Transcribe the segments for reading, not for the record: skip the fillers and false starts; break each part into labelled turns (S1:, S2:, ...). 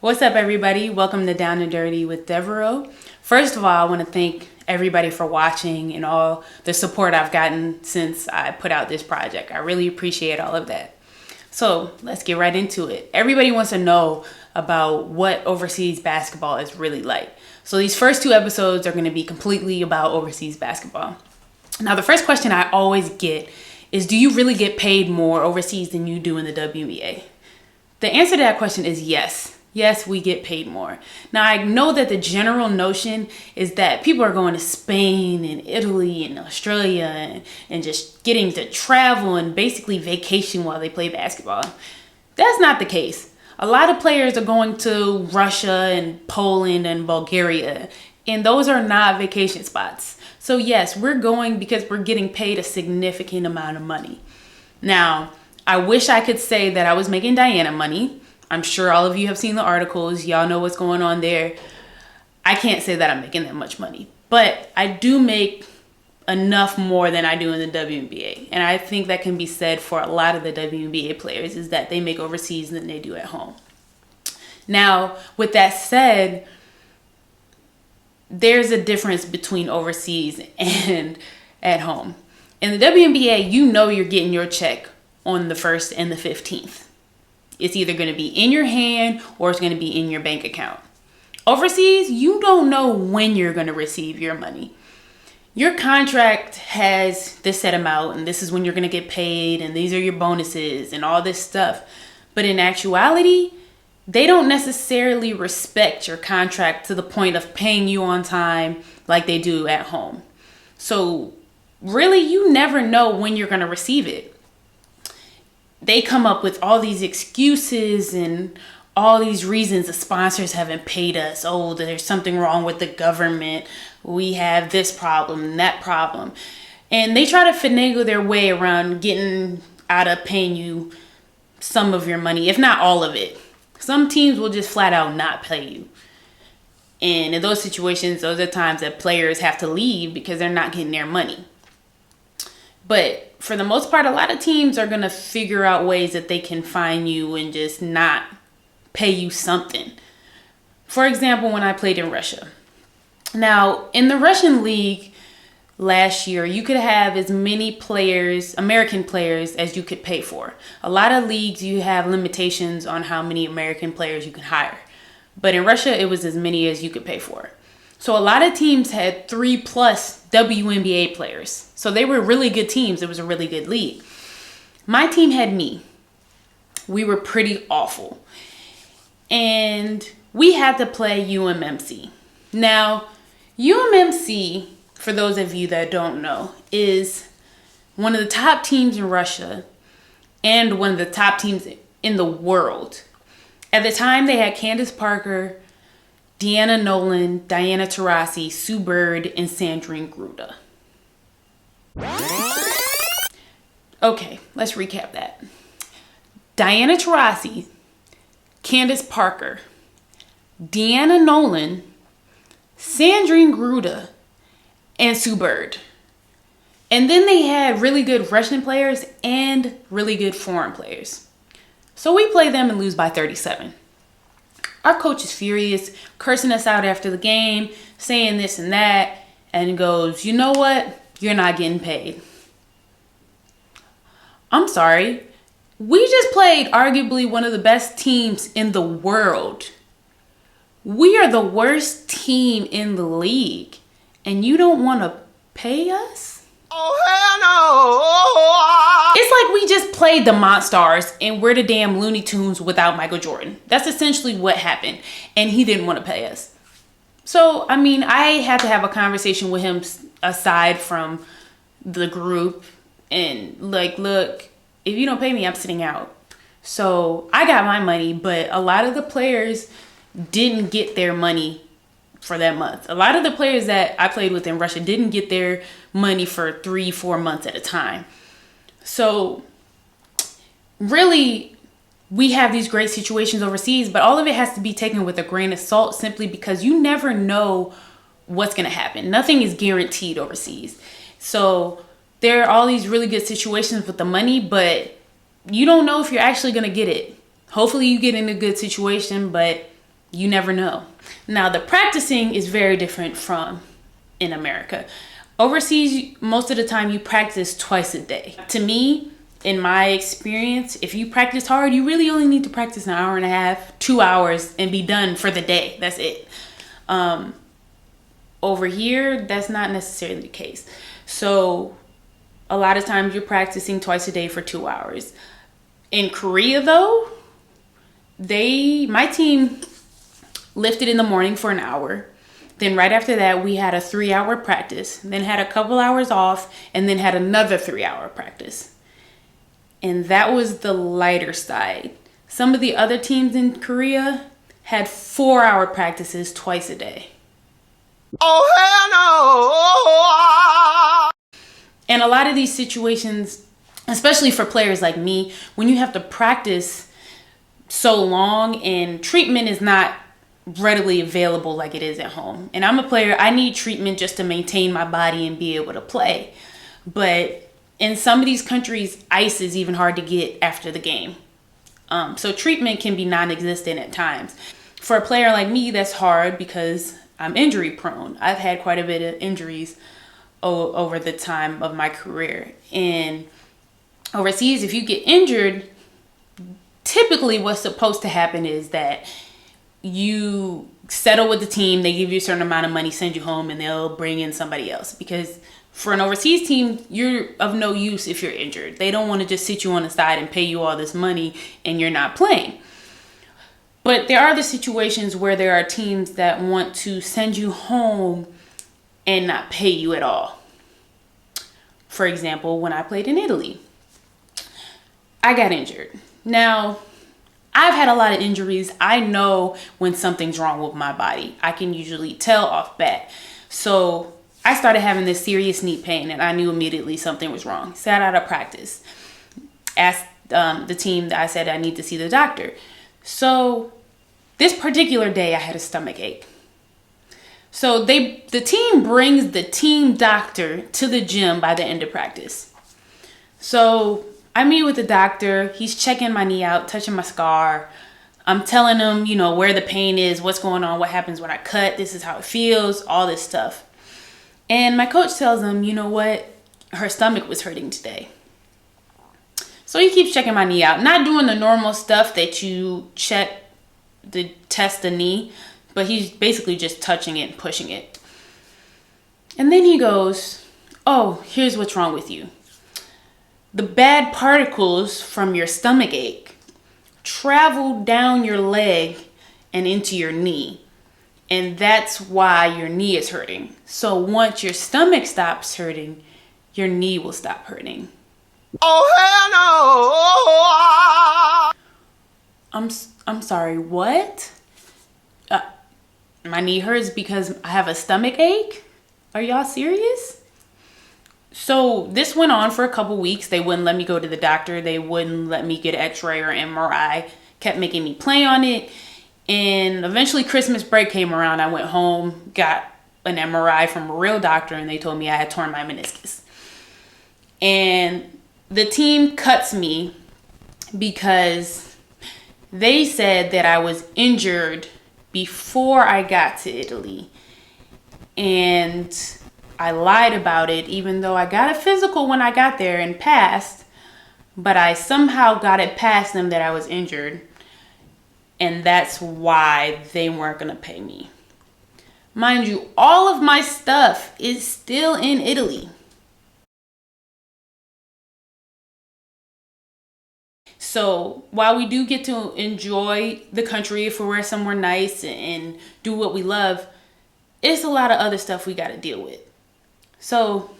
S1: What's up, everybody? Welcome to Down and Dirty with Devereaux. First of all, I want to thank everybody for watching and all the support I've gotten since I put out this project. I really appreciate all of that. So let's get right into it. Everybody wants to know about what overseas basketball is really like. So these first two episodes are going to be completely about overseas basketball. Now, the first question I always get is, do you really get paid more overseas than you do in the WNBA? The answer to that question is yes. Yes, we get paid more. Now, I know that the general notion is that people are going to Spain and Italy and Australia and just getting to travel and basically vacation while they play basketball. That's not the case. A lot of players are going to Russia and Poland and Bulgaria, and those are not vacation spots. So yes, we're going because we're getting paid a significant amount of money. Now, I wish I could say that I was making Diana money. I'm sure all of you have seen the articles. Y'all know what's going on there. I can't say that I'm making that much money, but I do make enough more than I do in the WNBA. And I think that can be said for a lot of the WNBA players, is that they make overseas than they do at home. Now, with that said, there's a difference between overseas and at home. In the WNBA, you know you're getting your check on the 1st and the 15th. It's either going to be in your hand or it's going to be in your bank account. Overseas, you don't know when you're going to receive your money. Your contract has this set amount, and this is when you're going to get paid, and these are your bonuses and all this stuff. But in actuality, they don't necessarily respect your contract to the point of paying you on time like they do at home. So really, you never know when you're going to receive it. They come up with all these excuses and all these reasons. The sponsors haven't paid us. Oh, there's something wrong with the government. We have this problem and that problem. And they try to finagle their way around getting out of paying you some of your money, if not all of it. Some teams will just flat out not pay you. And in those situations, those are times that players have to leave because they're not getting their money. But for the most part, a lot of teams are going to figure out ways that they can find you and just not pay you something. For example, when I played in Russia. Now, in the Russian league last year, you could have as many players, American players, as you could pay for. A lot of leagues, you have limitations on how many American players you can hire. But in Russia, it was as many as you could pay for. So a lot of teams had 3+ WNBA players. So they were really good teams. It was a really good league. My team had me. We were pretty awful. And we had to play UMMC. Now, UMMC, for those of you that don't know, is one of the top teams in Russia and one of the top teams in the world. At the time, they had Candace Parker, Deanna Nolan, Diana Taurasi, Sue Bird, and Sandrine Gruda. Okay, let's recap that. Diana Taurasi, Candace Parker, Deanna Nolan, Sandrine Gruda, and Sue Bird. And then they had really good Russian players and really good foreign players. So we play them and lose by 37. Our coach is furious, cursing us out after the game, saying this and that, and goes, you know what? You're not getting paid. I'm sorry. We just played arguably one of the best teams in the world. We are the worst team in the league, and you don't want to pay us?
S2: Oh, hell no!
S1: It's like we just played the Monstars and we're the damn Looney Tunes without Michael Jordan. That's essentially what happened. And he didn't want to pay us. So, I mean, I had to have a conversation with him aside from the group. And like, look, if you don't pay me, I'm sitting out. So I got my money, but a lot of the players didn't get their money for that month. A lot of the players that I played with in Russia didn't get their money for 3-4 months at a time. So really, we have these great situations overseas, but all of it has to be taken with a grain of salt, simply because you never know what's going to happen. Nothing is guaranteed overseas. So there are all these really good situations with the money, but you don't know if you're actually going to get it. Hopefully you get in a good situation, but You never know. Now, the practicing is very different from in America. Overseas, most of the time you practice twice a day. To me, in my experience, if you practice hard, you really only need to practice an hour and a half, 2 hours, and be done for the day. That's it. Over here, that's not necessarily the case. So a lot of times you're practicing twice a day for 2 hours. In Korea, though, my team lifted in the morning for an hour. Then right after that, we had a 3-hour practice, then had a couple hours off, and then had another 3-hour practice. And that was the lighter side. Some of the other teams in Korea had 4-hour practices twice a day. Oh, hell no! And a lot of these situations, especially for players like me, when you have to practice so long and treatment is not readily available like it is at home. And I'm a player, I need treatment just to maintain my body and be able to play. But in some of these countries, ice is even hard to get after the game. So treatment can be non-existent at times. For a player like me, that's hard because I'm injury prone. I've had quite a bit of injuries over the time of my career. And overseas, if you get injured, typically what's supposed to happen is that you settle with the team, they give you a certain amount of money, send you home, and they'll bring in somebody else. Because for an overseas team, you're of no use if you're injured. They don't want to just sit you on the side and pay you all this money and you're not playing. But there are the situations where there are teams that want to send you home and not pay you at all. For example, when I played in Italy, I got injured. Now, I've had a lot of injuries. I know when something's wrong with my body. I can usually tell off bat. So I started having this serious knee pain and I knew immediately something was wrong. Sat out of practice. Asked the team that I said I need to see the doctor. So this particular day I had a stomach ache. So the team brings the team doctor to the gym by the end of practice. So I meet with the doctor. He's checking my knee out, touching my scar. I'm telling him, where the pain is, what's going on, what happens when I cut, this is how it feels, all this stuff. And my coach tells him, you know what, her stomach was hurting today. So he keeps checking my knee out, not doing the normal stuff that you check to test the knee, but he's basically just touching it and pushing it. And then he goes, oh, here's what's wrong with you. The bad particles from your stomach ache travel down your leg and into your knee. And that's why your knee is hurting. So once your stomach stops hurting, your knee will stop hurting. Oh, hell no! I'm sorry, what? My knee hurts because I have a stomach ache? Are y'all serious? So this went on for a couple weeks. They wouldn't let me go to the doctor. They wouldn't let me get an x-ray or MRI. Kept making me play on it. And eventually Christmas break came around. I went home, got an MRI from a real doctor, and they told me I had torn my meniscus. And the team cuts me because they said that I was injured before I got to Italy. And I lied about it, even though I got a physical when I got there and passed. But I somehow got it past them that I was injured. And that's why they weren't going to pay me. Mind you, all of my stuff is still in Italy. So while we do get to enjoy the country if we're somewhere nice and do what we love, it's a lot of other stuff we got to deal with. So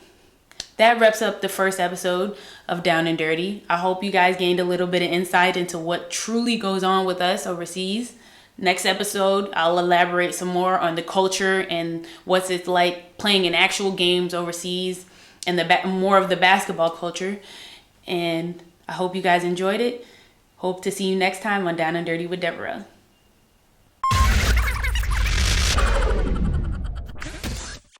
S1: that wraps up the first episode of Down and Dirty. I hope you guys gained a little bit of insight into what truly goes on with us overseas. Next episode, I'll elaborate some more on the culture and what's it like playing in actual games overseas and more of the basketball culture. And I hope you guys enjoyed it. Hope to see you next time on Down and Dirty with Devereaux.